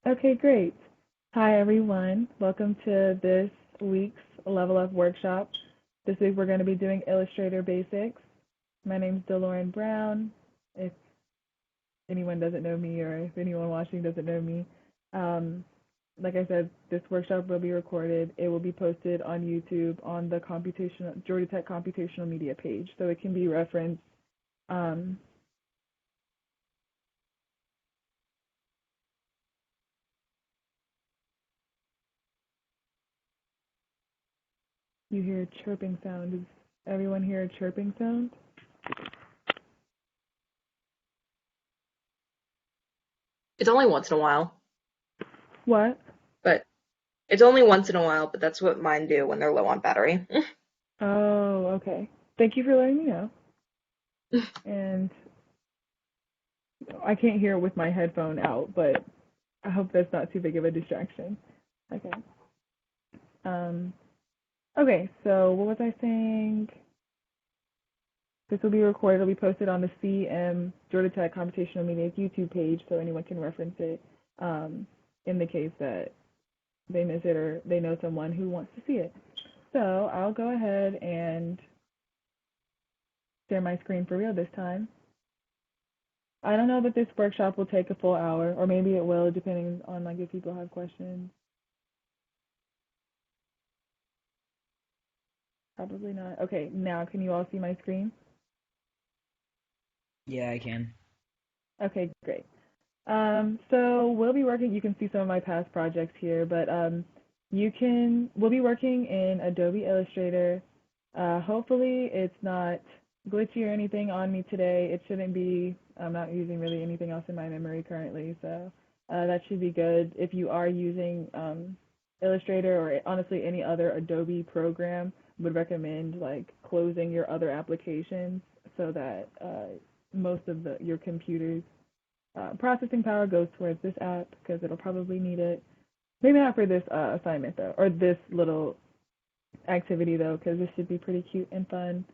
Okay, great. Hi, everyone. Welcome to this week's Level Up workshop. This week we're going to be doing Illustrator Basics. My name is DeLauryn Brown. If anyone doesn't know me or if anyone watching doesn't know me, um, like I said, this workshop will be recorded. It will be posted on YouTube on the Georgia Tech Computational Media page, so it can be referenced. Um, you hear a chirping sound. Does everyone hear a chirping sound? It's only once in a while, What? but it's only once in a while, but that's what mine do when they're low on battery. Oh, okay. Thank you for letting me know. And I can't hear it with my headphone out, but I hope that's not too big of a distraction. Okay. Um, okay, so what was I saying? This will be recorded. It'll be posted on the CM Georgia Tech Computational Media's YouTube page, so anyone can reference it um, in the case that they miss it or they know someone who wants to see it. So I'll go ahead and share my screen for real this time. I don't know that this workshop will take a full hour, or maybe it will, depending on like if people have questions. Probably not. Okay, now can you all see my screen? Yeah, I can. Okay, great. So we'll be working. You can see some of my past projects here, but we'll be working in Adobe Illustrator. Hopefully, it's not glitchy or anything on me today. It shouldn't be. I'm not using really anything else in my memory currently, so that should be good. If you are using Illustrator or honestly any other Adobe program, would recommend like closing your other applications so that most of your computer's processing power goes towards this app because it'll probably need it. Maybe not for this assignment though, or this little activity though, because this should be pretty cute and fun.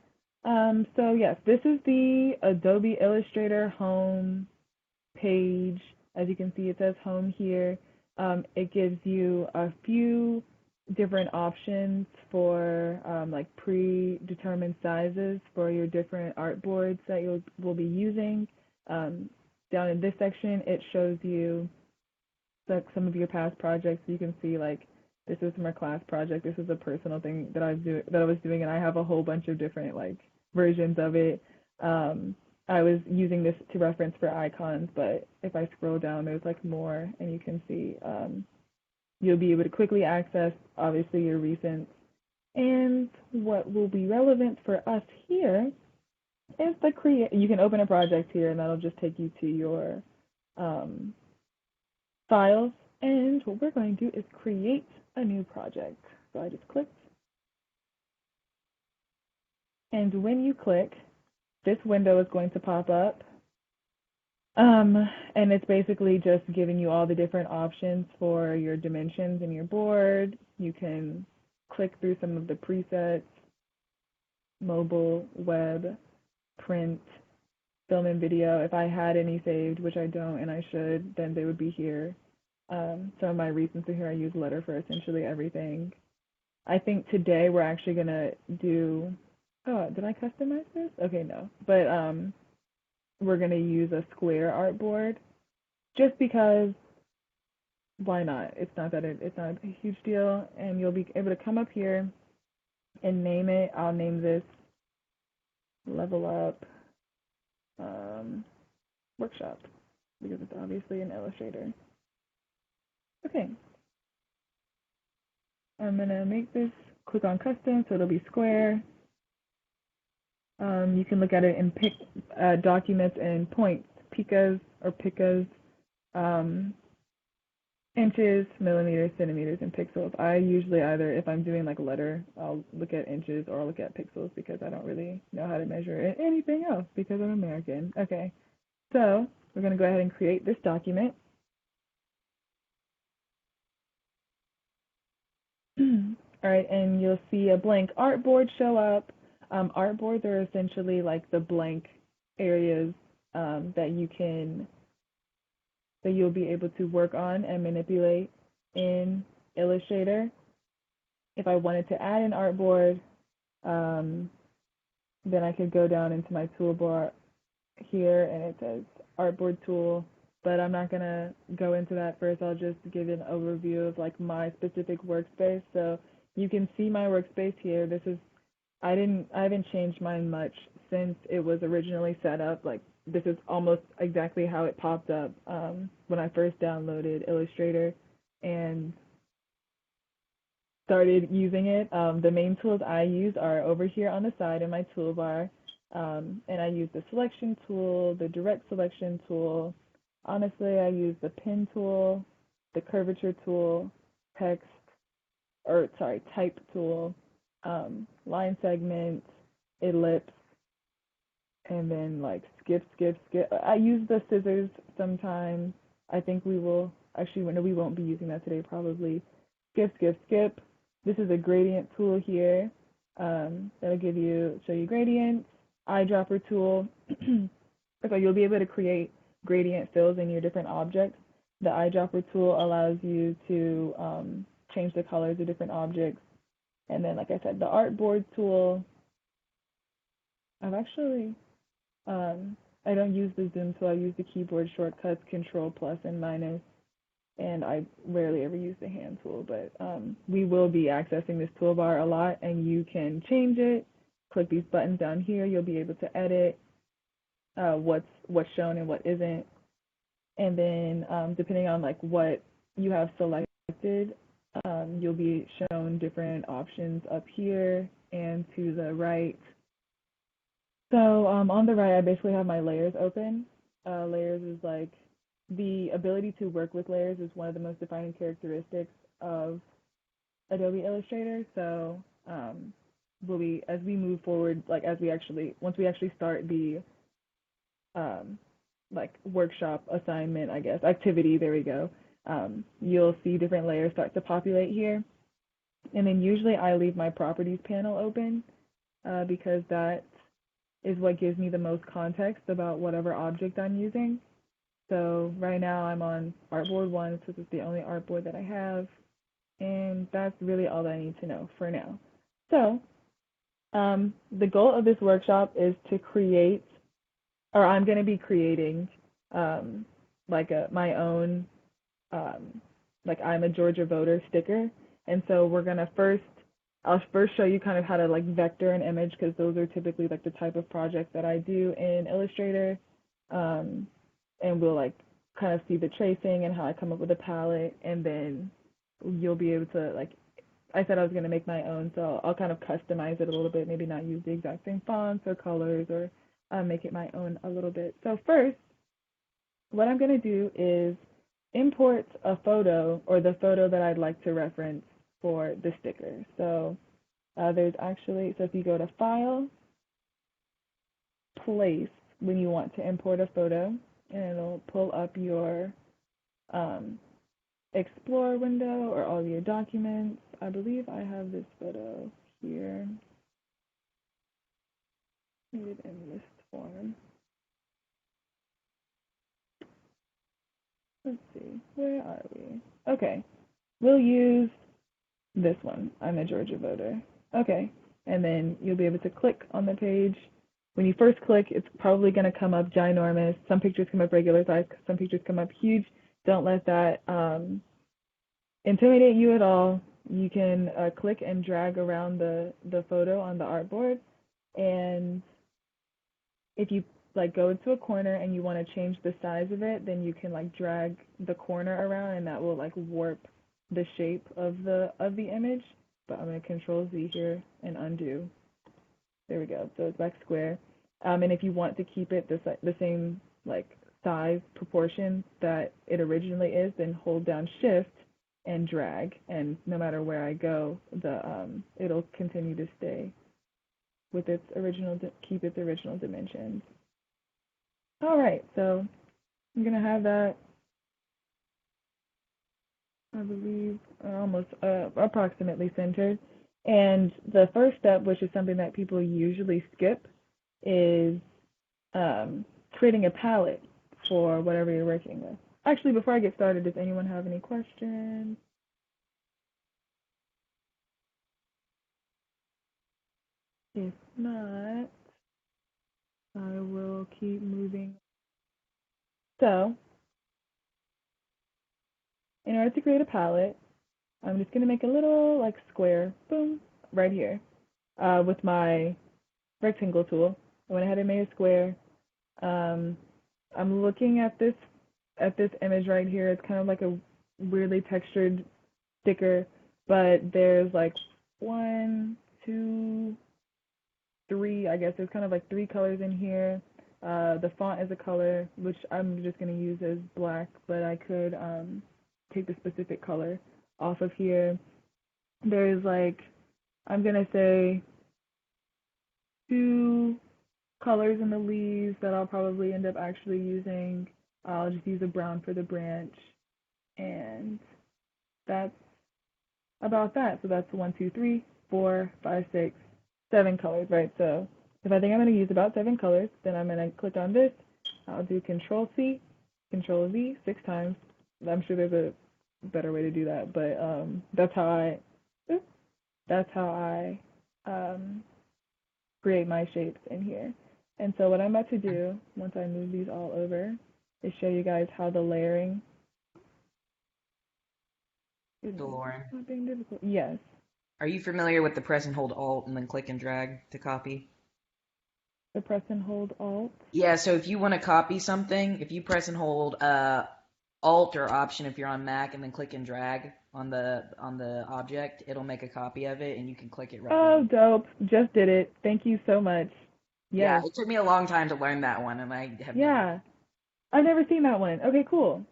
So yes, this is the Adobe Illustrator home page. As you can see, it says home here. It gives you a few different options for like predetermined sizes for your different artboards that you will be using. Down in this section, it shows you like some of your past projects. So you can see like this is from a class project. This is a personal thing that I was doing, and I have a whole bunch of different like versions of it. I was using this to reference for icons, but if I scroll down, there's like more, and you can see you'll be able to quickly access obviously your recents. And what will be relevant for us here is the create. You can open a project here, and that'll just take you to your um, files. And what we're going to do is create a new project. So I just clicked. And when you click, this window is going to pop up. And it's basically just giving you all the different options for your dimensions in your board. You can click through some of the presets, mobile, web, print, film and video. If I had any saved, which I don't and I should, then they would be here. Some of my recents are here. I use Letter for essentially everything. I think today we're actually gonna do. Oh, did I customize this? Okay, no. But we're gonna use a square artboard just because. Why not? It's not a huge deal, and you'll be able to come up here and name it. I'll name this Level Up workshop because it's obviously an Illustrator. Okay, I'm gonna make this, click on custom, so it'll be square. You can look at it in documents and points, picas, um, inches, millimeters, centimeters, and pixels. I usually either, if I'm doing like letter, I'll look at inches or I'll look at pixels because I don't really know how to measure anything else because I'm American. Okay, so we're gonna go ahead and create this document. All right, and you'll see a blank artboard show up. Artboards are essentially like the blank areas that you can that you'll be able to work on and manipulate in Illustrator. If I wanted to add an artboard, then I could go down into my toolbar here and it says Artboard tool, but I'm not gonna go into that first. I'll just give an overview of like my specific workspace. So you can see my workspace here. This is, I haven't changed mine much since it was originally set up. Like this is almost exactly how it popped up when I first downloaded Illustrator and started using it. The main tools I use are over here on the side in my toolbar. And I use the selection tool, the direct selection tool. Honestly, I use the pen tool, the curvature tool, type tool, line segment, ellipse, and then like skip. I use the scissors sometimes. I think we will, actually, no, we won't be using that today probably. Skip. This is a gradient tool here. That'll show you gradients. Eyedropper tool. So you'll be able to create gradient fills in your different objects. The eyedropper tool allows you to change the colors of different objects. And then, like I said, the Artboard tool. I've actually, I don't use the zoom tool. I use the keyboard shortcuts, Control plus and minus. And I rarely ever use the hand tool, but we will be accessing this toolbar a lot, and you can change it. Click these buttons down here. You'll be able to edit what's shown and what isn't. And then depending on like what you have selected, you'll be shown different options up here and to the right. So on the right, I basically have my layers open. Layers is like, the ability to work with layers is one of the most defining characteristics of Adobe Illustrator. So as we move forward, like once we actually start the like workshop assignment, I guess, activity, there we go, you'll see different layers start to populate here. And then usually I leave my properties panel open because that is what gives me the most context about whatever object I'm using. So right now I'm on Artboard 1, so this is the only artboard that I have, and that's really all that I need to know for now. So the goal of this workshop is to create, or I'm going to be creating my own, like I'm a Georgia voter sticker. And so I'll first show you kind of how to like vector an image, because those are typically like the type of projects that I do in Illustrator. And we'll like kind of see the tracing and how I come up with a palette, and then you'll be able to, like I said, I was going to make my own, so I'll kind of customize it a little bit, maybe not use the exact same fonts or colors, or make it my own a little bit. So first, what I'm going to do is import a photo, or the photo that I'd like to reference for the sticker. So there's actually, so if you go to File, Place, when you want to import a photo, and it'll pull up your Explore window or all your documents. I believe I have this photo here. Made it in list form. Let's see, where are we? Okay, we'll use this one. I'm a Georgia voter. Okay, and then you'll be able to click on the page. When you first click, it's probably going to come up ginormous. Some pictures come up regular size, some pictures come up huge. Don't let that intimidate you at all. You can click and drag around the photo on the artboard. And if you like go into a corner and you want to change the size of it, then you can like drag the corner around, and that will like warp the shape of the image. But I'm going to Control Z here and undo. There we go. So it's back square. And if you want to keep it the same like size proportion that it originally is, then hold down Shift and drag. And no matter where I go, it'll continue to stay with its original, keep its original dimensions. All right. So I'm gonna have that, I believe, almost approximately centered. And the first step, which is something that people usually skip, is creating a palette for whatever you're working with. Actually, before I get started, does anyone have any questions? If not, I will keep moving. So, in order to create a palette, I'm just going to make a little like square, boom, right here with my rectangle tool. I went ahead and made a square. Um, I'm looking at this image right here. It's kind of like a weirdly textured sticker, but there's like one, two, three. I guess there's kind of like three colors in here. The font is a color, which I'm just gonna use as black, but I could take the specific color off of here. There's like, I'm gonna say two colors in the leaves that I'll probably end up actually using. I'll just use a brown for the branch, and that's about that. So that's one, two, three, four, five, six, seven colors, right? So if I think I'm going to use about seven colors, then I'm going to click on this. I'll do Control C, Control V 6 times. I'm sure there's a better way to do that, but that's how I create my shapes in here. And so what I'm about to do, once I move these all over, is show you guys how the layering is DeLauryn, not being difficult. Yes. are you familiar with the press and hold Alt and then click and drag to copy? The press and hold Alt. Yeah, so if you want to copy something, if you press and hold Alt or Option if you're on Mac, and then click and drag on the object, it'll make a copy of it, and you can click it right Oh, away. dope. Just did it. Thank you so much. Yeah, Yes. it took me a long time to learn that one, and I have never. Yeah. I've never seen that one. Okay, cool.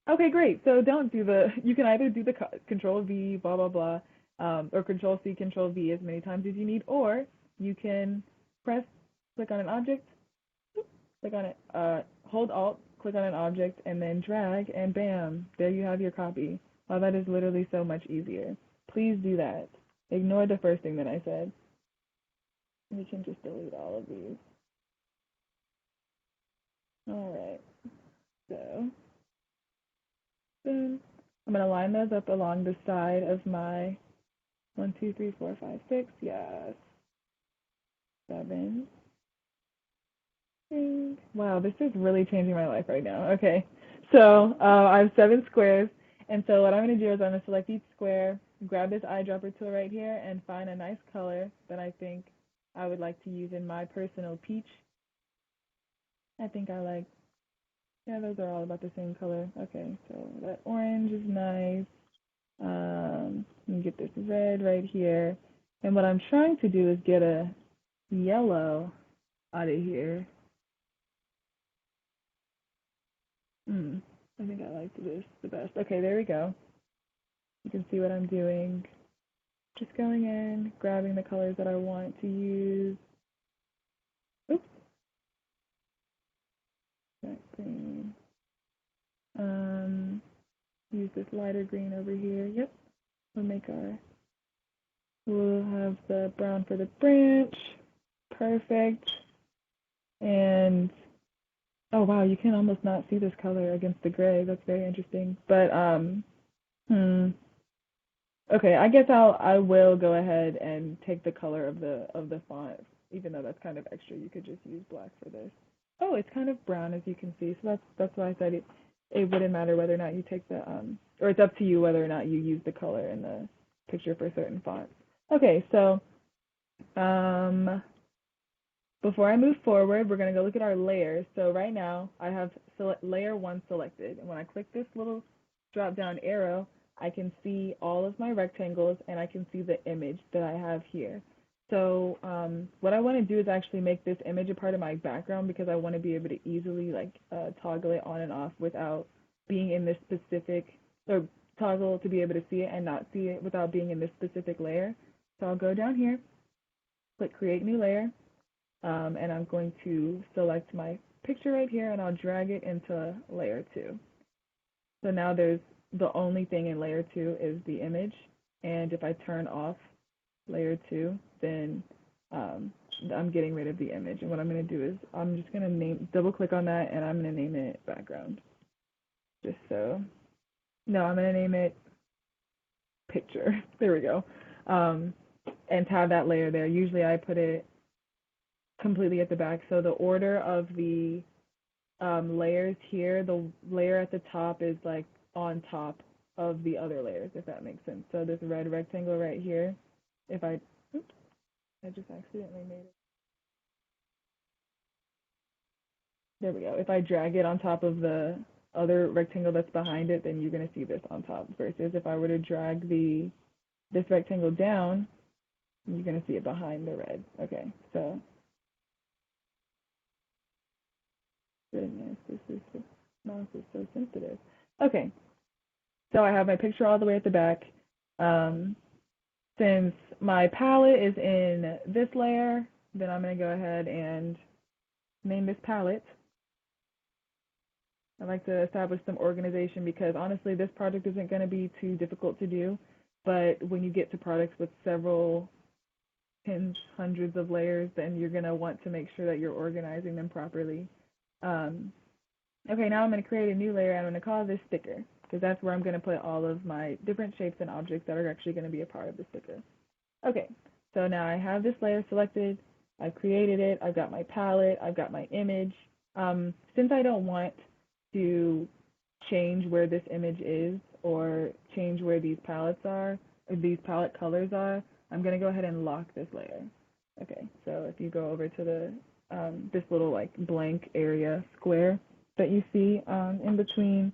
Okay, great. So don't do you can either do the Control V, blah, blah, blah, or Control C, Control V as many times as you need, or you can click on an object, click on it, hold Alt, click on an object, and then drag, and bam, there you have your copy. Wow, that is literally so much easier. Please do that. Ignore the first thing that I said. We can just delete all of these. All right. So then I'm going to line those up along the side of my 1, 2, 3, 4, 5, 6. Yes. 7. 8. Wow, this is really changing my life right now. Okay. So I have 7 squares. And so what I'm going to do is I'm going to select each square, grab this eyedropper tool right here, and find a nice color that I think I would like to use in my personal peach. I think I like, yeah, those are all about the same color. Okay, so that orange is nice. Let me get this red right here. And what I'm trying to do is get a yellow out of here. I think I like this the best. Okay, there we go. You can see what I'm doing. Just going in, grabbing the colors that I want to use. Oops. That green. Use this lighter green over here. Yep. We'll have the brown for the branch. Perfect. And oh wow, you can almost not see this color against the gray. That's very interesting. But okay, I guess I will go ahead and take the color of the font, even though that's kind of extra. You could just use black for this. Oh, it's kind of brown as you can see. So that's why I said it wouldn't matter whether or not you take the or it's up to you whether or not you use the color in the picture for certain fonts. Okay, so before I move forward, we're going to go look at our layers. So right now, I have layer 1 selected. And when I click this little drop-down arrow, I can see all of my rectangles, and I can see the image that I have here. So what I want to do is actually make this image a part of my background, because I want to be able to easily toggle it on and off without being in this specific, or toggle to be able to see it and not see it without being in this specific layer. So I'll go down here, click Create New Layer. And I'm going to select my picture right here, and I'll drag it into layer 2. So now the only thing in layer 2 is the image, and if I turn off layer 2, then I'm getting rid of the image. And what I'm going to do is I'm just going to double click on that, and I'm going to name it background. just so, no, I'm gonna name it picture. There we go. And have that layer there. Usually I put it completely at the back. So the order of the layers here, the layer at the top is like on top of the other layers, if that makes sense. So this red rectangle right here, if I, oops, I just accidentally made it. There we go. If I drag it on top of the other rectangle that's behind it, then you're going to see this on top. Versus if I were to drag this rectangle down, you're going to see it behind the red. Okay, so goodness, this mouse is so sensitive. Okay, so I have my picture all the way at the back. Since my palette is in this layer, then I'm going to go ahead and name this palette. I like to establish some organization because honestly, this project isn't going to be too difficult to do. But when you get to products with several tens, hundreds of layers, then you're going to want to make sure that you're organizing them properly. Okay, now I'm going to create a new layer. I'm going to call this sticker because that's where I'm going to put all of my different shapes and objects that are actually going to be a part of the sticker. Okay, so now I have this layer selected. I've created it. I've got my palette. I've got my image. Since I don't want to change where this image is or change where these palettes are, or these palette colors are, I'm going to go ahead and lock this layer. Okay, so if you go over to the this little like blank area square that you see in between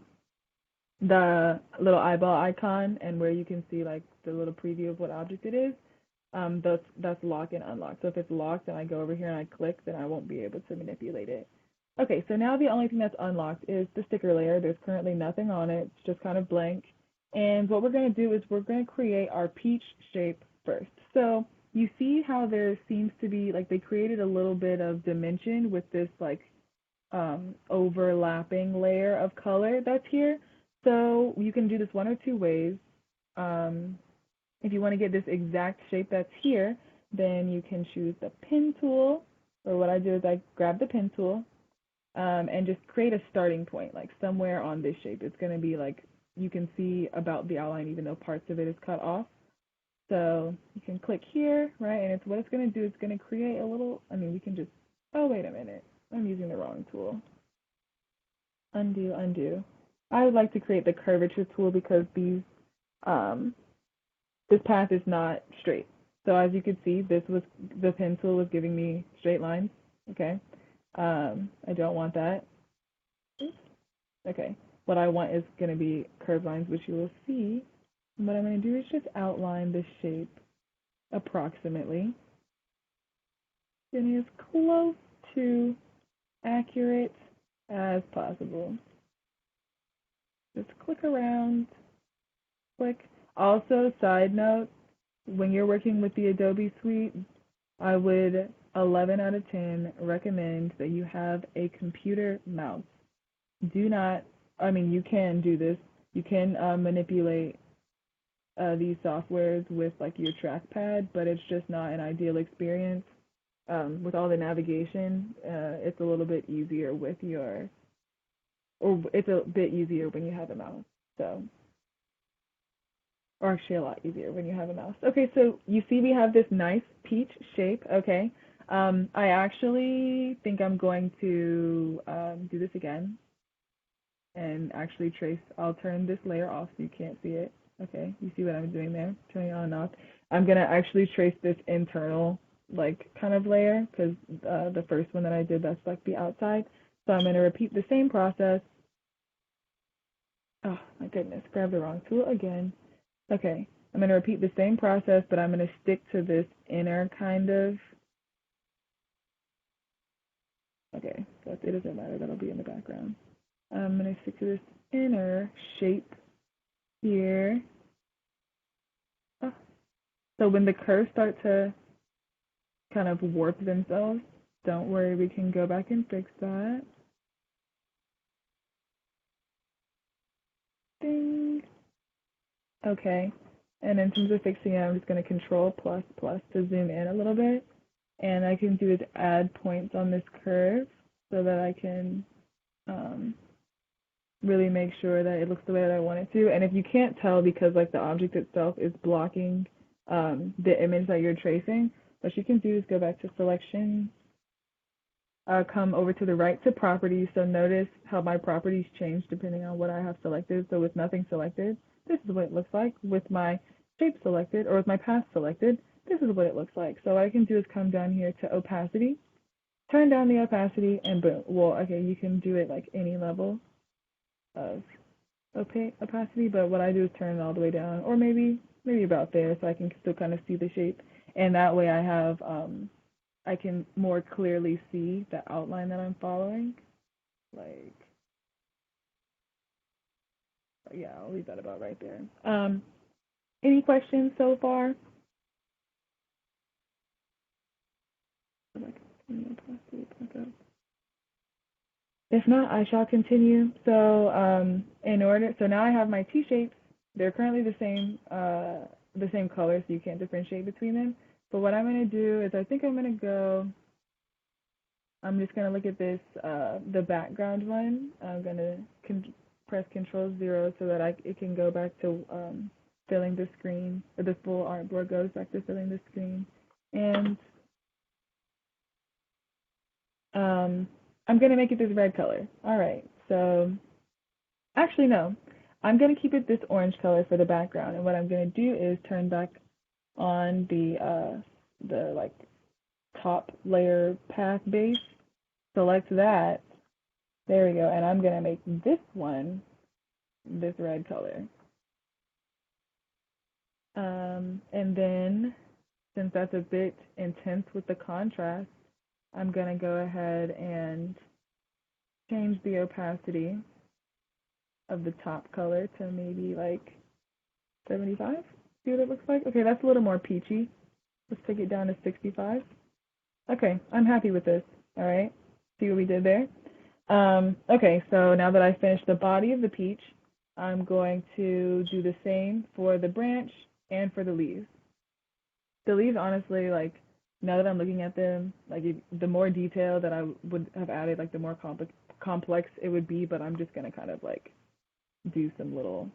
the little eyeball icon and where you can see like the little preview of what object it is, that's lock and unlock. So if it's locked and I go over here and I click, then I won't be able to manipulate it. Okay, so now the only thing that's unlocked is the sticker layer. There's currently nothing on it. It's just kind of blank. And what we're going to do is we're going to create our peach shape first. So you see how there seems to be, like they created a little bit of dimension with this like overlapping layer of color that's here. So you can do this one or two ways. If you want to get this exact shape that's here, then you can choose the pen tool. Or what I do is I grab the pen tool and just create a starting point, like somewhere on this shape. It's going to be like, you can see about the outline even though parts of it is cut off. So you can click here, right? And what it's going to do is going to create a little, we can just, oh, wait a minute. I'm using the wrong tool. Undo, undo. I would like to create the curvature tool because these, this path is not straight. So as you can see, the pen tool was giving me straight lines, okay? I don't want that. Oops. Okay, what I want is going to be curved lines, which you will see. What I'm going to do is just outline the shape approximately. Getting as close to accurate as possible. Just click around, click. Also, side note, when you're working with the Adobe suite, I would 11 out of 10 recommend that you have a computer mouse. Do not, you can do this. You can manipulate these softwares with like your trackpad, but it's just not an ideal experience. With all the navigation, it's a little bit easier with it's a bit easier when you have a mouse. So, or actually a lot easier when you have a mouse. Okay, so you see we have this nice peach shape, okay. I actually think I'm going to do this again and actually trace. I'll turn this layer off so you can't see it. Okay, you see what I'm doing there? Turning it on and off. I'm going to actually trace this internal like kind of layer because the first one that I did, that's like the outside. So I'm going to repeat the same process. Oh my goodness, grab the wrong tool again. Okay, I'm going to repeat the same process, but I'm going to stick to this inner kind of. Okay, so it doesn't matter, that'll be in the background. I'm going to stick to this inner shape here. Oh. So when the curves start to kind of warp themselves, don't worry, we can go back and fix that. Ding. Okay, and in terms of fixing it, I'm just going to Control plus plus to zoom in a little bit. And I can do is add points on this curve so that I can really make sure that it looks the way that I want it to. And if you can't tell because like the object itself is blocking the image that you're tracing, what you can do is go back to selection, come over to the right to properties. So notice how my properties change depending on what I have selected. So with nothing selected, this is what it looks like. With my shape selected, or with my path selected, this is what it looks like. So what I can do is come down here to opacity, turn down the opacity, and boom. Well, okay, you can do it like any level of opacity, but what I do is turn it all the way down, or maybe about there, so I can still kind of see the shape. And that way I have I can more clearly see the outline that I'm following. Like, yeah, I'll leave that about right there. Any questions so far? If not, I shall continue. So so now I have my T shapes. They're currently the same color, so you can't differentiate between them. But what I'm gonna do is I'm just gonna look at this, the background one. I'm gonna press Control-0 so that it can go back to filling the screen, or the full artboard goes back to filling the screen. And I'm gonna make it this red color. All right, so actually no, I'm gonna keep it this orange color for the background. And what I'm gonna do is turn back on the like top layer path base, select that, there we go, and I'm gonna make this one this red color. And then since that's a bit intense with the contrast, I'm gonna go ahead and change the opacity of the top color to maybe like 75. See what it looks like? Okay, that's a little more peachy. Let's take it down to 65. Okay, I'm happy with this. All right, see what we did there? Okay, so now that I finished the body of the peach, I'm going to do the same for the branch and for the leaves. The leaves, honestly, like, now that I'm looking at them, like, the more detail that I would have added, like, the more complex it would be, but I'm just going to kind of, like, do some little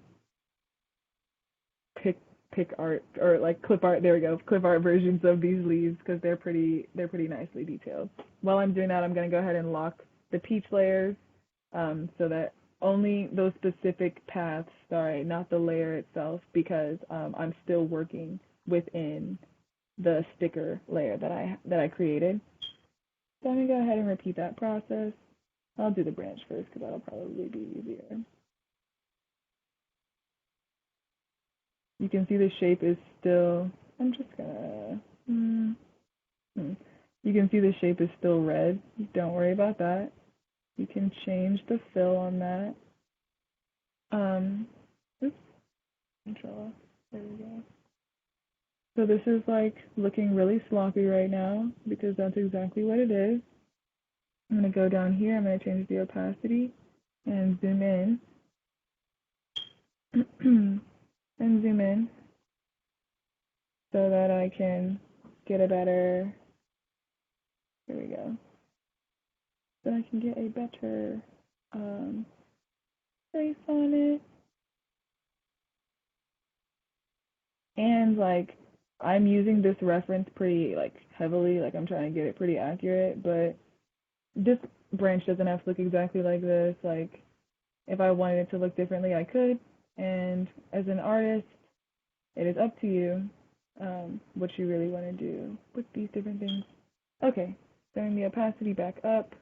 pick art, or, like, clip art, there we go, clip art versions of these leaves, because they're pretty nicely detailed. While I'm doing that, I'm going to go ahead and lock the peach layers, so that only those specific paths, sorry, not the layer itself, because I'm still working within the sticker layer that I created. So I'm gonna go ahead and repeat that process. I'll do the branch first because that'll probably be easier. You can see the shape is still, I'm just gonna, you can see the shape is still red. Don't worry about that. You can change the fill on that. Oops, Control, there we go. So this is like looking really sloppy right now because that's exactly what it is. I'm going to go down here, I'm going to change the opacity and zoom in. And zoom in so that I can get a better, here we go, so I can get a better face on it. And like, I'm using this reference pretty like heavily, like I'm trying to get it pretty accurate, but this branch doesn't have to look exactly like this. Like, if I wanted it to look differently, I could. And as an artist, it is up to you what you really want to do with these different things. Okay, turning the opacity back up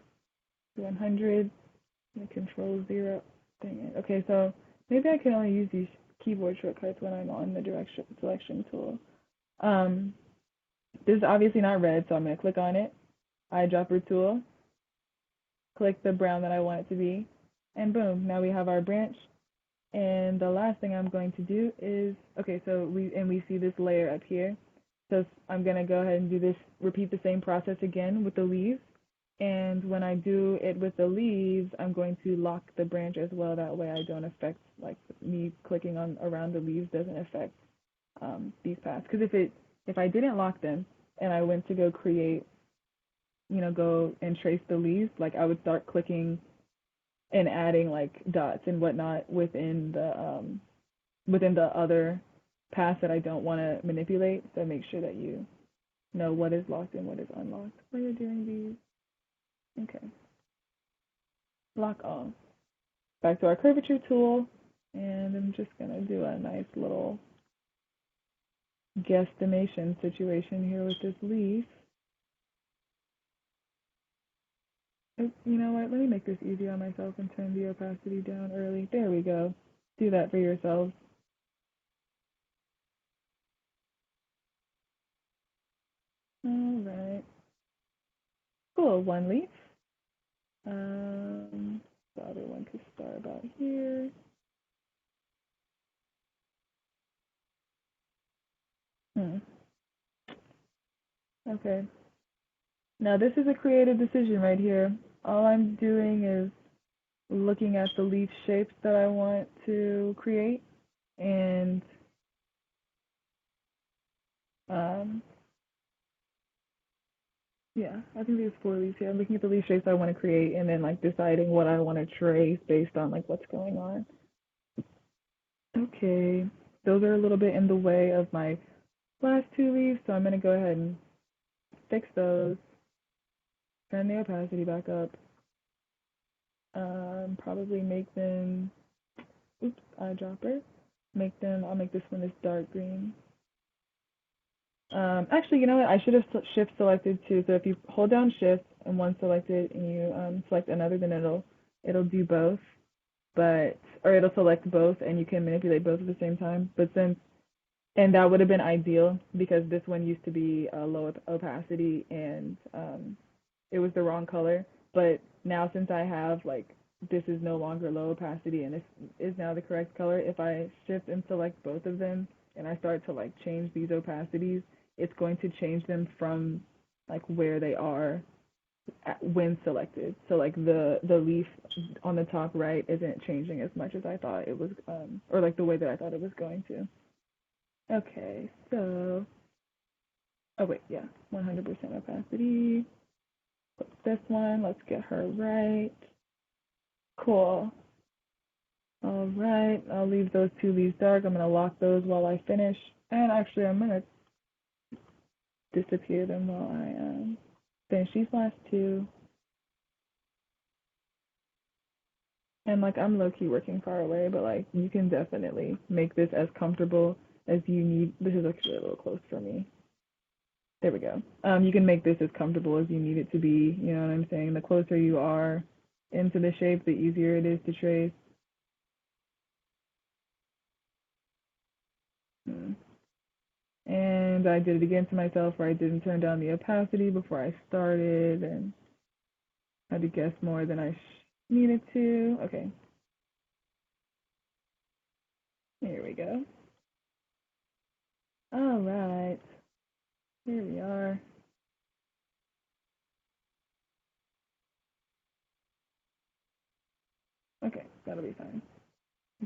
to 100, and Control-0. Dang it. Okay, so maybe I can only use these keyboard shortcuts when I'm on the direction selection tool. This is obviously not red, so I'm going to click on it. Eyedropper tool. Click the brown that I want it to be. And boom, now we have our branch. And the last thing I'm going to do is, okay, so we see this layer up here. So I'm going to go ahead and do this, repeat the same process again with the leaves. And when I do it with the leaves, I'm going to lock the branch as well. That way I don't affect, like, me clicking on around the leaves doesn't affect these paths. Because if I didn't lock them and I went to go create, you know, go and trace the leaves, like I would start clicking and adding like dots and whatnot within the other paths that I don't want to manipulate. So make sure that you know what is locked and what is unlocked while you're doing these. Okay. Lock all. Back to our curvature tool, and I'm just gonna do a nice little guesstimation situation here with this leaf. Oh, you know what? Let me make this easy on myself and turn the opacity down early. There we go. Do that for yourselves. All right. Cool. One leaf. The other one could start about here. Okay. Now this is a creative decision right here. All I'm doing is looking at the leaf shapes that I want to create, and yeah, I think there's 4 leaves here. I'm looking at the leaf shapes I want to create, and then like deciding what I want to trace based on like what's going on. Okay, those are a little bit in the way of my last 2 leaves, so I'm gonna go ahead and fix those. Turn the opacity back up. Probably make them, oops, eyedropper. I'll make this one this dark green. Actually, you know what? I should have shift selected too. So if you hold down shift and one selected and you select another, then it'll do both. Or it'll select both and you can manipulate both at the same time. And that would have been ideal because this one used to be a low opacity and it was the wrong color. But now since I have like, this is no longer low opacity and this is now the correct color, if I shift and select both of them and I start to like change these opacities, it's going to change them from like where they are when selected. So like the leaf on the top right isn't changing as much as I thought it was, or like the way that I thought it was going to. Okay, so, oh wait, yeah, 100% opacity. This one, let's get her right. Cool. All right, I'll leave those 2 leaves dark. I'm gonna lock those while I finish. And actually, I'm gonna disappear them while I finish these last 2. And like, I'm low-key working far away, but like, you can definitely make this as comfortable as you need. This is actually a little close for me. There we go. You can make this as comfortable as you need it to be. You know what I'm saying? The closer you are into the shape, the easier it is to trace. And I did it again to myself where I didn't turn down the opacity before I started and I had to guess more than I needed to. Okay. Here we go. All right. Here we are. Okay, that'll be fine.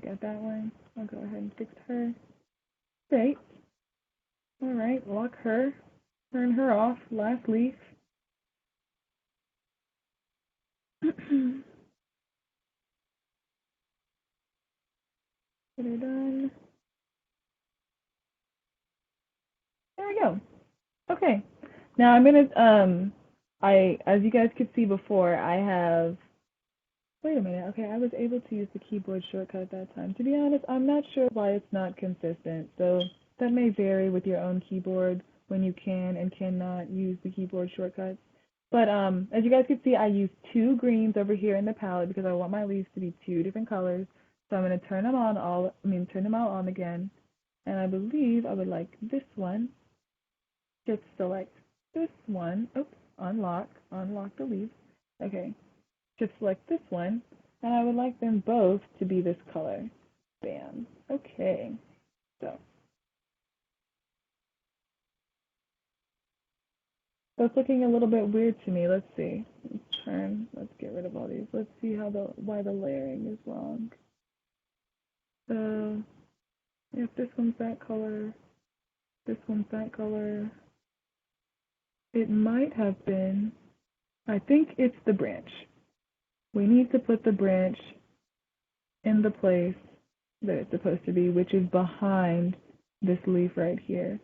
Got that one. I'll go ahead and fix her. Great. All right, lock her. Turn her off. Last leaf. Get her done. There we go. Okay. Now I'm gonna as you guys could see before, I have, wait a minute, okay, I was able to use the keyboard shortcut at that time. To be honest, I'm not sure why it's not consistent. So that may vary with your own keyboard when you can and cannot use the keyboard shortcuts. But as you guys can see, I used 2 greens over here in the palette because I want my leaves to be 2 different colors. So I'm gonna turn them all on again. And I believe I would like this one. Just select this one. Oops, unlock the leaves. Okay, just select this one, and I would like them both to be this color. Bam. Okay, so that's looking a little bit weird to me. Let's see. Let's get rid of all these. Let's see why the layering is wrong. So if this one's that color, this one's that color, it might have been, I think it's the branch. we need to put the branch in the place that it's supposed to be, which is behind this leaf right here.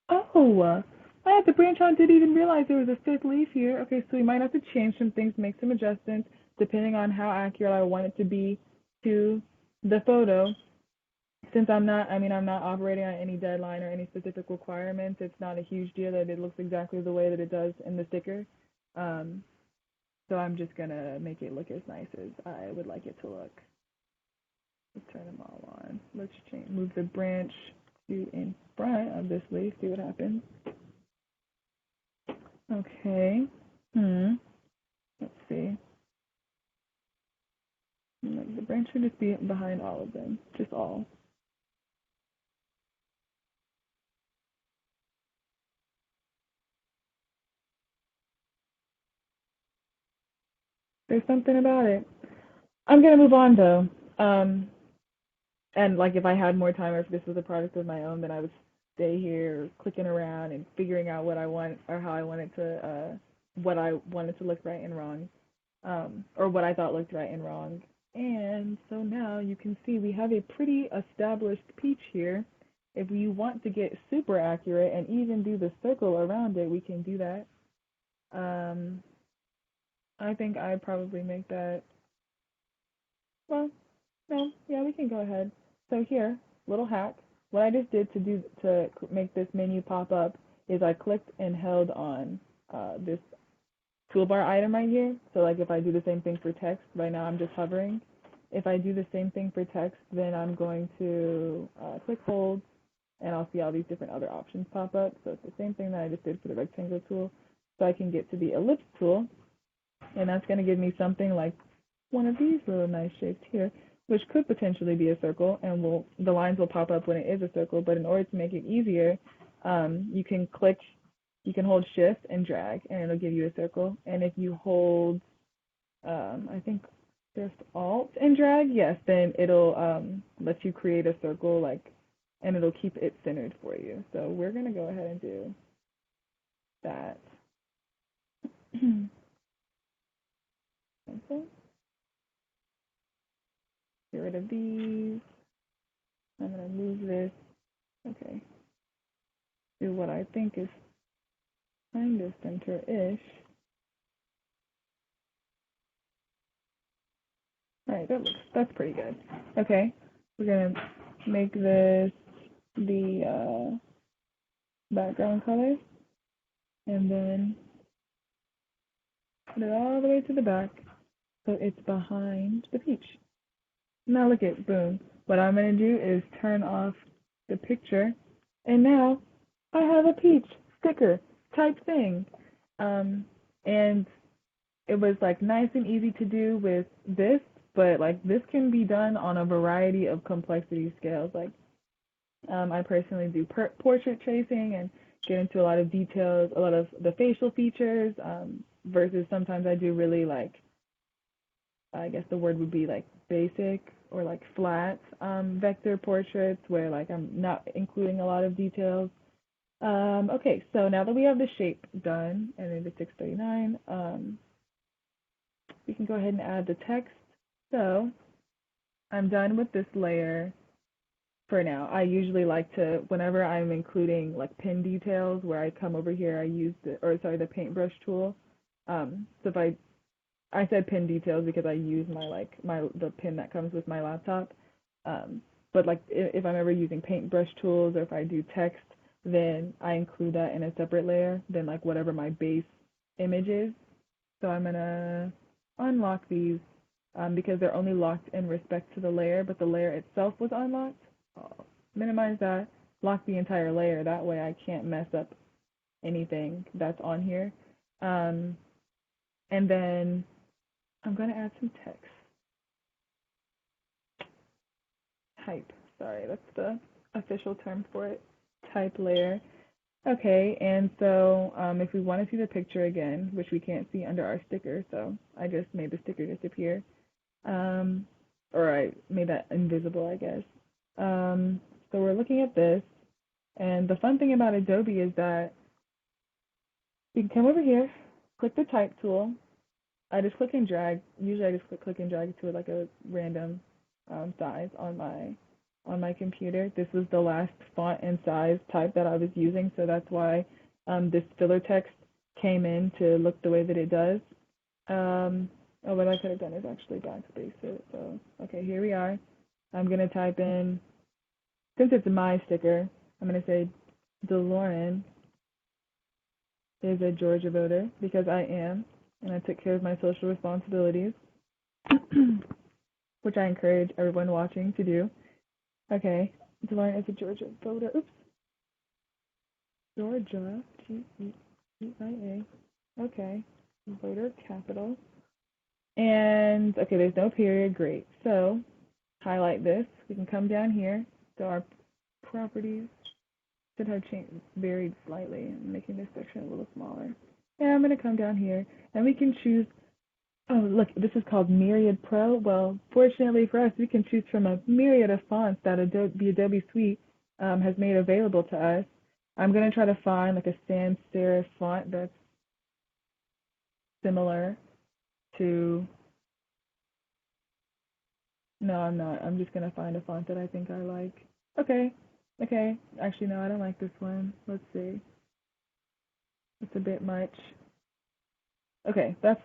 Oh, I had the branch on, didn't even realize there was a fifth leaf here. Okay, so we might have to change some things, make some adjustments, depending on how accurate I want it to be to the photo. Since I'm not operating on any deadline or any specific requirements, it's not a huge deal that it looks exactly the way that it does in the sticker. So I'm just gonna make it look as nice as I would like it to look. Let's turn them all on. Let's move the branch to in front of this leaf, see what happens. Okay. Let's see. The branch should just be behind all of them, just all. There's something about it. I'm gonna move on though. And like if I had more time or if this was a product of my own, then I would stay here clicking around and figuring out what I want or how I wanted to what I wanted to look right and wrong. Or what I thought looked right and wrong. And so now you can see we have a pretty established peach here. If we want to get super accurate and even do the circle around it, we can do that. I think I'd probably make that, well, no, yeah, we can go ahead. So here, little hack. What I just did to make this menu pop up is I clicked and held on this toolbar item right here. So like if I do the same thing for text, right now I'm just hovering. If I do the same thing for text, then I'm going to click hold, and I'll see all these different other options pop up. So it's the same thing that I just did for the rectangle tool. So I can get to the ellipse tool, and that's going to give me something like one of these little nice shapes here, which could potentially be a circle, and the lines will pop up when it is a circle. But in order to make it easier, you can hold shift and drag, and it'll give you a circle. And if you hold, I think just alt and drag, yes, then it'll let you create a circle, and it'll keep it centered for you. So we're gonna go ahead and do that. Okay. Get rid of these. I'm gonna move this. Okay. Do what I think is kind of center-ish. All right, that's pretty good. Okay, we're gonna make this the background color, and then put it all the way to the back so it's behind the peach. Now look at, boom. What I'm gonna do is turn off the picture, and now I have a peach sticker type thing. And it was like nice and easy to do with this, but like this can be done on a variety of complexity scales. Like I personally do portrait tracing and get into a lot of details, a lot of the facial features, versus sometimes I do really like, I guess the word would be like basic or like flat vector portraits where like I'm not including a lot of details. Okay, so now that we have the shape done and it is 6:39, we can go ahead and add the text. So I'm done with this layer for now. I usually like to, whenever I'm including like pin details where I come over here, I use the paintbrush tool. So if I said pin details because I use the pin that comes with my laptop. But like if I'm ever using paintbrush tools or if I do text, then I include that in a separate layer than like whatever my base image is. So I'm gonna unlock these because they're only locked in respect to the layer, but the layer itself was unlocked. I'll minimize that, lock the entire layer. That way I can't mess up anything that's on here. And then I'm gonna add some text. Type, sorry, that's the official term for it. Type layer. Okay, and so if we want to see the picture again, which we can't see under our sticker, so I just made the sticker disappear, or I made that invisible, I guess. So we're looking at this, and the fun thing about Adobe is that you can come over here, click the type tool, I just click and drag. Usually I just click and drag to like a random size on my computer. This was the last font and size type that I was using, so that's why this filler text came in to look the way that it does. Oh, what I could have done is actually backspace it. So, okay, here we are. I'm going to type in, since it's my sticker, I'm going to say DeLauryn is a Georgia voter because I am, and I took care of my social responsibilities, which I encourage everyone watching to do. Okay, DeLauryn is a Georgia voter. Oops. Georgia, G-E-I-A. Okay, voter capital. And, okay, there's no period. Great. So, highlight this. We can come down here to our properties. Should have changed, varied slightly. I'm making this section a little smaller. And I'm going to come down here, and we can choose. Oh, look, this is called Myriad Pro. Well, fortunately for us, we can choose from a myriad of fonts that the Adobe Suite has made available to us. I'm going to try to find like a sans serif font that's similar to. No, I'm not. I'm just going to find a font that I think I like. Okay. Okay. Actually, no, I don't like this one. Let's see. It's a bit much. Okay, that's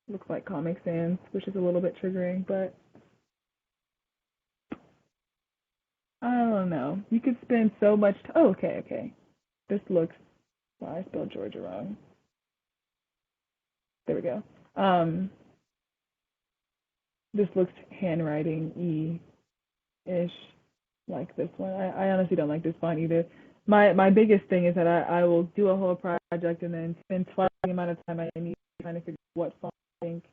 looks like Comic Sans, which is a little bit triggering, but I don't know. You could spend so much time. Oh, okay, okay. This looks. Well, I spelled Georgia wrong. There we go. This looks handwriting-y-ish, like this one. I honestly don't like this font either. My biggest thing is that I will do a whole project and then spend twice the amount of time I need trying to figure out what font I think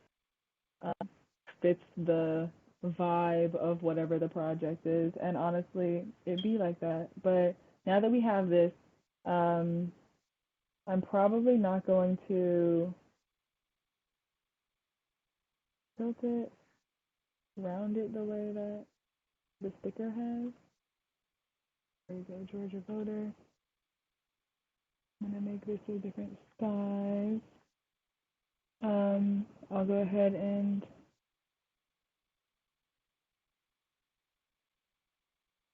fits the vibe of whatever the project is. And honestly, it'd be like that. But now that we have this, I'm probably not going to tilt it, round it the way that the sticker has. There you go, Georgia voter. I'm gonna make this a different size. I'll go ahead and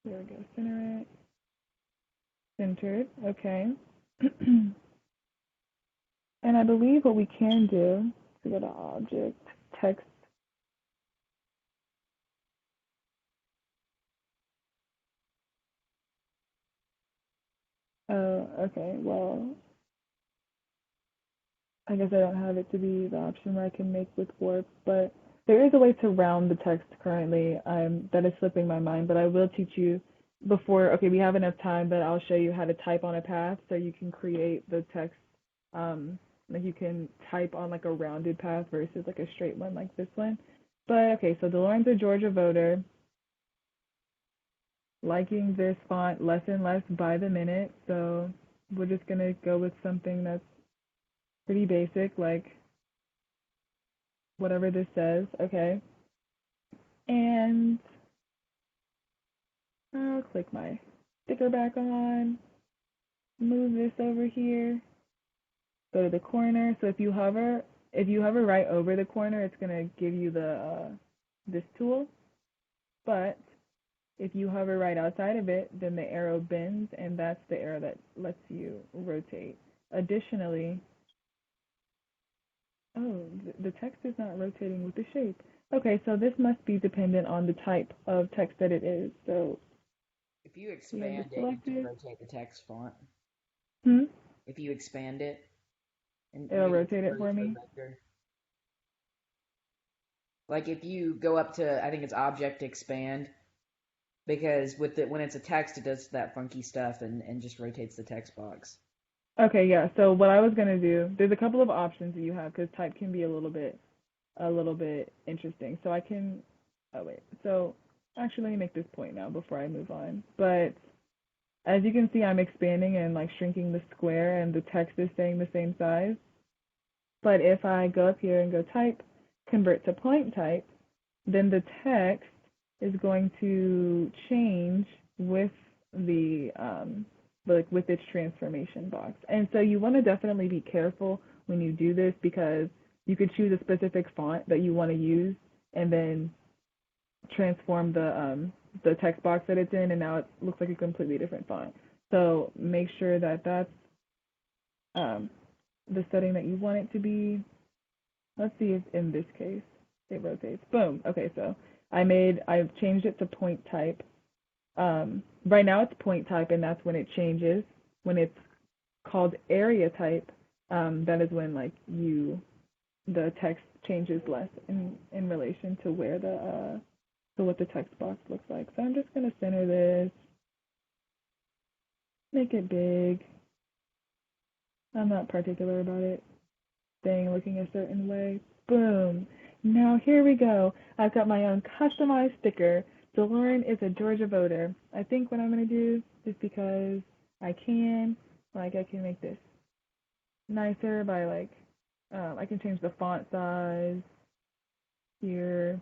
there we go, center it. Centered, okay. And I believe what we can do, we go to object, text. Oh, okay, well, I guess I don't have it to be the option where I can make with warp, but there is a way to round the text currently. That is slipping my mind, but I will teach you before. Okay, we have enough time, but I'll show you how to type on a path so you can create the text. Like you can type on like a rounded path versus like a straight one like this one. But okay, so DeLauryn's a Georgia voter. Liking this font less and less by the minute, so we're just gonna go with something that's pretty basic, like whatever this says, okay. And I'll click my sticker back on, move this over here, go to the corner. So if you hover right over the corner, it's gonna give you the this tool. But if you hover right outside of it, then the arrow bends, and that's the arrow that lets you rotate. Additionally, oh, the text is not rotating with the shape. Okay, so this must be dependent on the type of text that it is. So if you expand it, you can rotate the text font. If you expand it, and it'll rotate it for me. Like if you go up to, I think it's Object Expand, because when it's a text, it does that funky stuff and just rotates the text box. Okay, yeah. So what I was gonna do, there's a couple of options that you have because type can be a little bit interesting. So I can, oh wait. So actually, let me make this point now before I move on. But as you can see, I'm expanding and like shrinking the square, and the text is staying the same size. But if I go up here and go type, convert to point type, then the text is going to change with the with its transformation box. And so you want to definitely be careful when you do this because you could choose a specific font that you want to use, and then transform the text box that it's in, and now it looks like a completely different font. So make sure that that's the setting that you want it to be. Let's see if in this case it rotates. Boom. Okay, so I've changed it to point type. Right now it's point type, and that's when it changes. When it's called area type, that is when like the text changes less in relation to where to what the text box looks like. So I'm just gonna center this, make it big. I'm not particular about it staying looking a certain way. Boom. Now here we go. I've got my own customized sticker. DeLauryn is a Georgia voter. I think what I'm gonna do, just because I can, like I can make this nicer by like, I can change the font size here.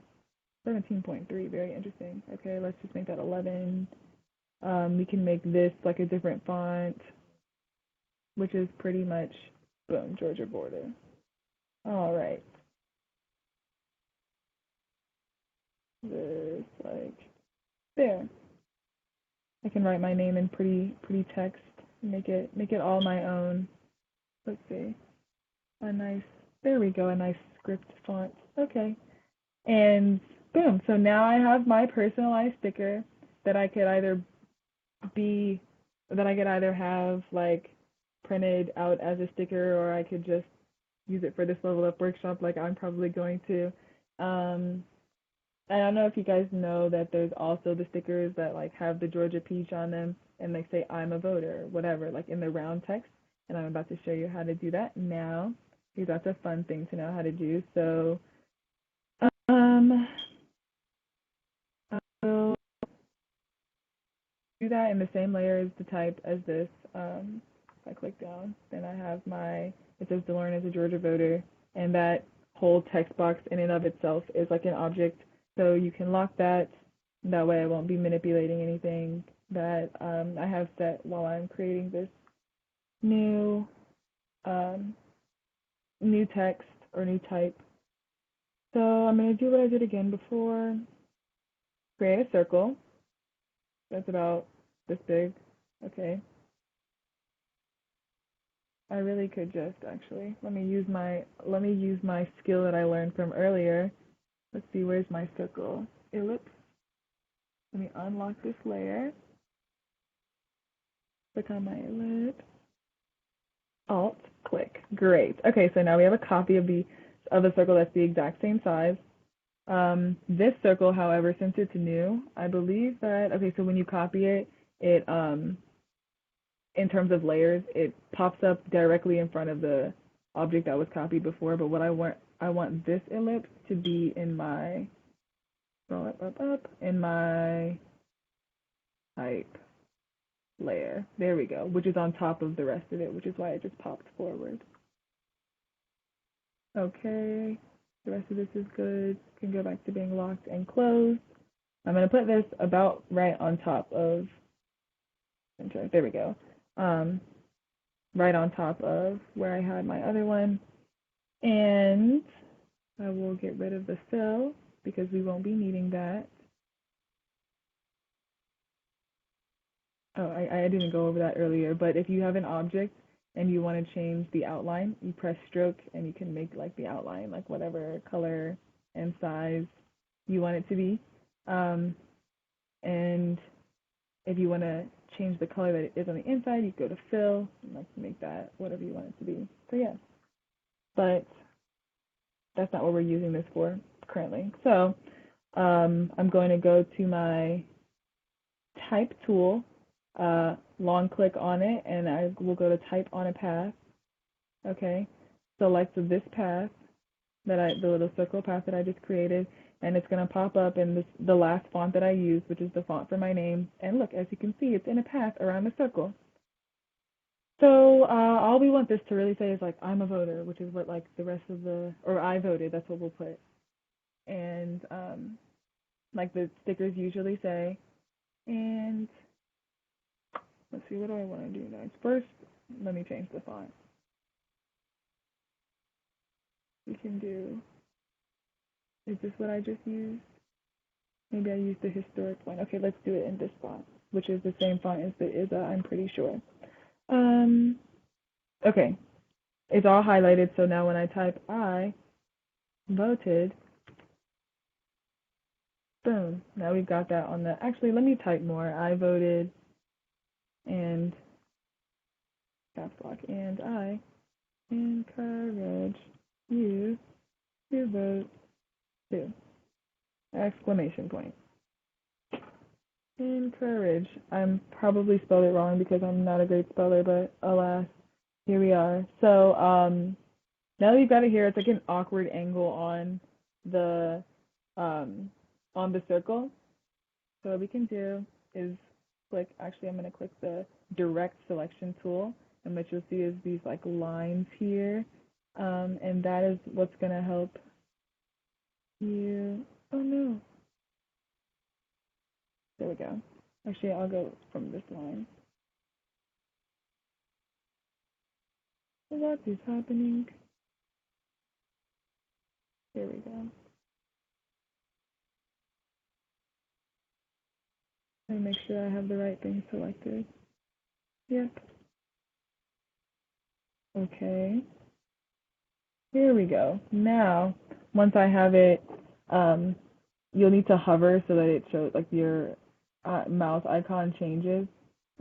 17.3, very interesting. Okay, let's just make that 11. We can make this like a different font, which is pretty much, boom, Georgia border. All right. This, like, there. I can write my name in pretty text, make it all my own. Let's see. There we go, a nice script font. Okay. And boom, so now I have my personalized sticker that I could either have like printed out as a sticker, or I could just use it for this level up workshop like I'm probably going to. I don't know if you guys know that there's also the stickers that like have the Georgia peach on them and they say I'm a voter, whatever, like in the round text. And I'm about to show you how to do that now, because that's a fun thing to know how to do. So I will do that in the same layer as the type as this. If I click down, then I have it says DeLauryn is a Georgia voter, and that whole text box in and of itself is like an object. So you can lock that. That way I won't be manipulating anything that I have set while I'm creating this new text or new type. So I'm going to do what I did again before. Create a circle. That's about this big. Okay. I really could just actually let me use my skill that I learned from earlier. Let's see, where's my circle? Ellipse. Let me unlock this layer. Click on my ellipse. Alt, click. Great. Okay, so now we have a copy of the circle that's the exact same size. This circle, however, since it's new, I believe that, okay, so when you copy it, in terms of layers, it pops up directly in front of the object that was copied before. But what I want this ellipse to be in my, scroll up, in my type layer. There we go, which is on top of the rest of it, which is why it just popped forward. Okay, the rest of this is good. Can go back to being locked and closed. I'm going to put this about right on top of, there we go, right on top of where I had my other one. And I will get rid of the fill because we won't be needing that. Oh, I didn't go over that earlier, but if you have an object and you want to change the outline, you press stroke and you can make like the outline, like whatever color and size you want it to be. And if you want to change the color that it is on the inside, you go to fill and like make that whatever you want it to be. So yeah, but that's not what we're using this for currently. So I'm going to go to my type tool, long click on it, and I will go to type on a path. Okay, select this path the little circle path that I just created, and it's going to pop up in the last font that I used, which is the font for my name. And look, as you can see, it's in a path around the circle. So all we want this to really say is like, I'm a voter, which is what like the rest of or I voted, that's what we'll put. And like the stickers usually say. And let's see, what do I want to do next? First, let me change the font. we can do, is this what I just used? Maybe I used the historic one. Okay, let's do it in this font, which is the same font as the ISA, I'm pretty sure. Okay, it's all highlighted, so now when I type I voted, boom, now we've got that on the, actually, let me type more. I voted, and caps lock, and I encourage you to vote too. Exclamation point. Encourage. I'm probably spelled it wrong because I'm not a great speller, but alas, here we are. So now that you've got it here, it's like an awkward angle on the circle. So what we can do is click, actually I'm going to click the direct selection tool, and what you'll see is these like lines here, and that is what's going to help you. Oh no. There we go. Actually, I'll go from this line. What is happening? There we go. Let me make sure I have the right thing selected. Yep. Okay. Here we go. Now, once I have it, you'll need to hover so that it shows, like, your mouse icon changes.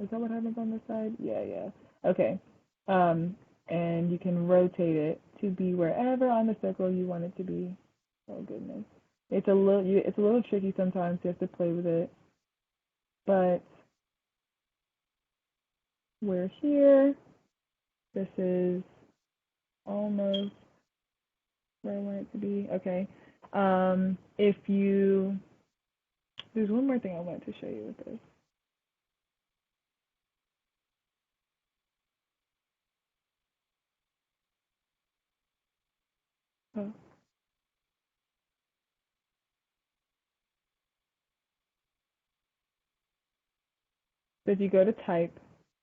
Is that what happens on this side? Yeah. Okay. And you can rotate it to be wherever on the circle you want it to be. Oh goodness. It's a little tricky sometimes. You have to play with it. But we're here. This is almost where I want it to be. Okay. There's one more thing I wanted to show you with this. Oh. So if you go to type,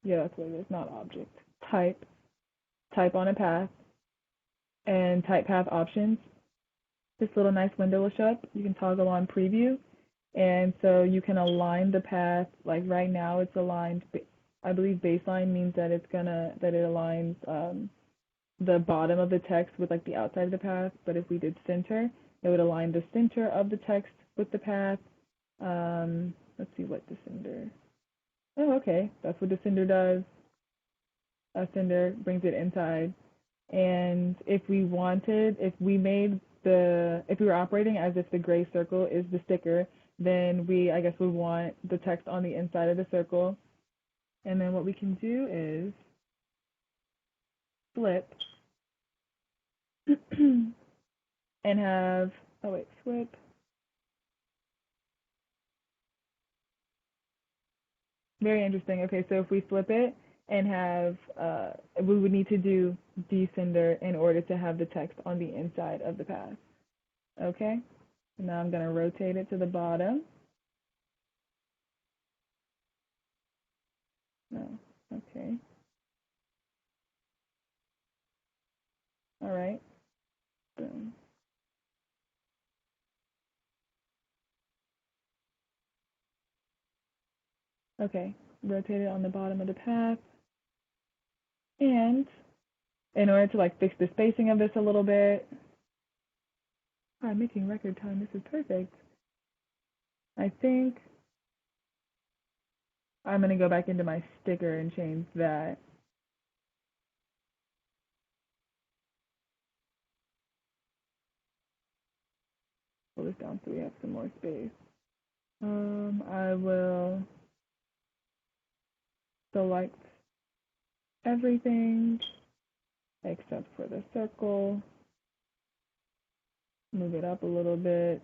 yeah, that's what it is, not object. Type on a path, and type path options. This little nice window will show up. You can toggle on preview, and so you can align the path. Like right now, it's aligned. I believe baseline means that it aligns the bottom of the text with like the outside of the path. But if we did center, it would align the center of the text with the path. Let's see what descender. Oh, okay, that's what descender does. Ascender brings it inside. And if we were operating as if the gray circle is the sticker, then we, I guess, would want the text on the inside of the circle. And then what we can do is flip and have, flip. Very interesting. Okay, so if we flip it and have, we would need to do descender in order to have the text on the inside of the path. Okay, so now I'm going to rotate it to the bottom. No, okay. All right. Boom. Okay, rotate it on the bottom of the path. And in order to like fix the spacing of this a little bit, I'm making record time. This is perfect. I think I'm going to go back into my sticker and change that. Pull this down so we have some more space. I will select everything except for the circle. Move it up a little bit.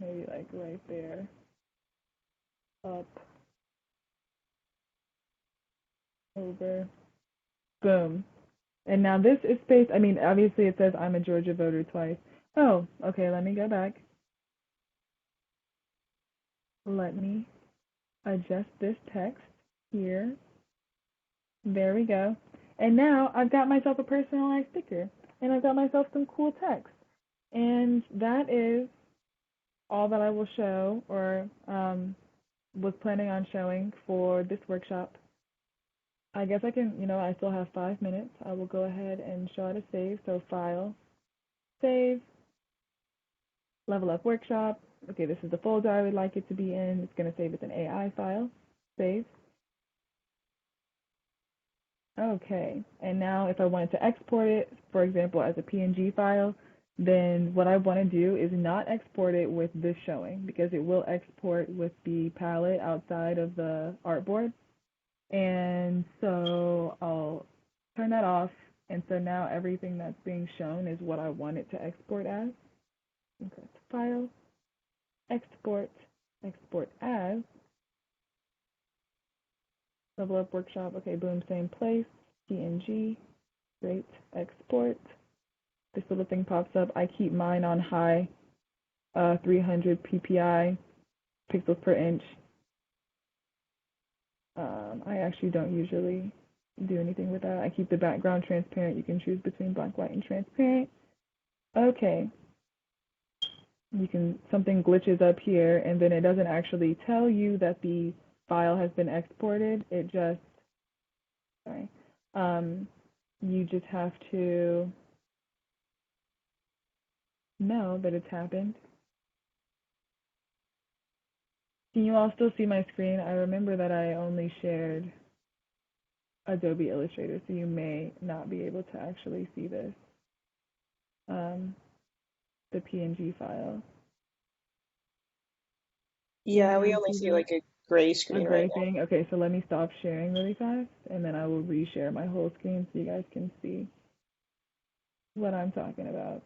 Maybe like right there. Up. Over. Boom. And now this is spaced. I mean, obviously it says I'm a Georgia voter twice. Oh, okay, let me go back. Let me adjust this text here. There we go. And now I've got myself a personalized sticker. and I've got myself some cool text. And that is all that I will show or was planning on showing for this workshop. I guess I can, I still have 5 minutes. I will go ahead and show how to save. So File, Save, Level Up Workshop. Okay, this is the folder I would like it to be in. It's going to save as an AI file. Save. Okay, and now if I wanted to export it, for example, as a PNG file, then what I want to do is not export it with this showing because it will export with the palette outside of the artboard. And so I'll turn that off. And so now everything that's being shown is what I want it to export as. Okay, File, Export, Export as. Level Up Workshop. Okay, boom, same place. PNG. Great. Export. This little thing pops up. I keep mine on high, 300 ppi, pixels per inch. I actually don't usually do anything with that. I keep the background transparent. You can choose between black, white, and transparent. Okay. Something glitches up here, and then it doesn't actually tell you that the file has been exported. It just, sorry. You just have to know that it's happened. Can you all still see my screen? I remember that I only shared Adobe Illustrator, so you may not be able to actually see this, the PNG file. Yeah, we only see like a gray screen right now. Thing. Okay, so let me stop sharing really fast, and then I will reshare my whole screen so you guys can see what I'm talking about.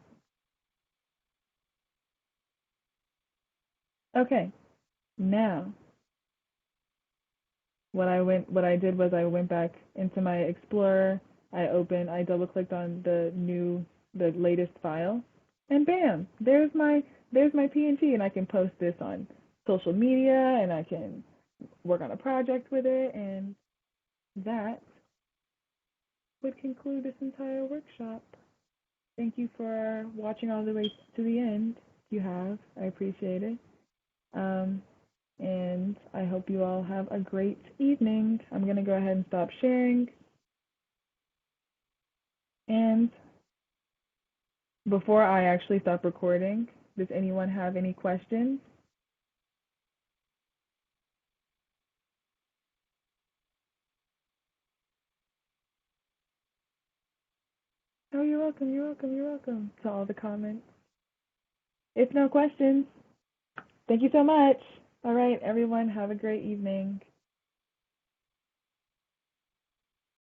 Okay, now what I did was I went back into my Explorer. I double clicked on the latest file, and bam, there's my PNG, and I can post this on social media, and I can work on a project with it, and that would conclude this entire workshop. Thank you for watching all the way to the end. If you have, I appreciate it. And I hope you all have a great evening. I'm going to go ahead and stop sharing. And before I actually stop recording, does anyone have any questions? Oh, you're welcome, you're welcome, you're welcome to all the comments. If no questions, thank you so much. All right, everyone, have a great evening.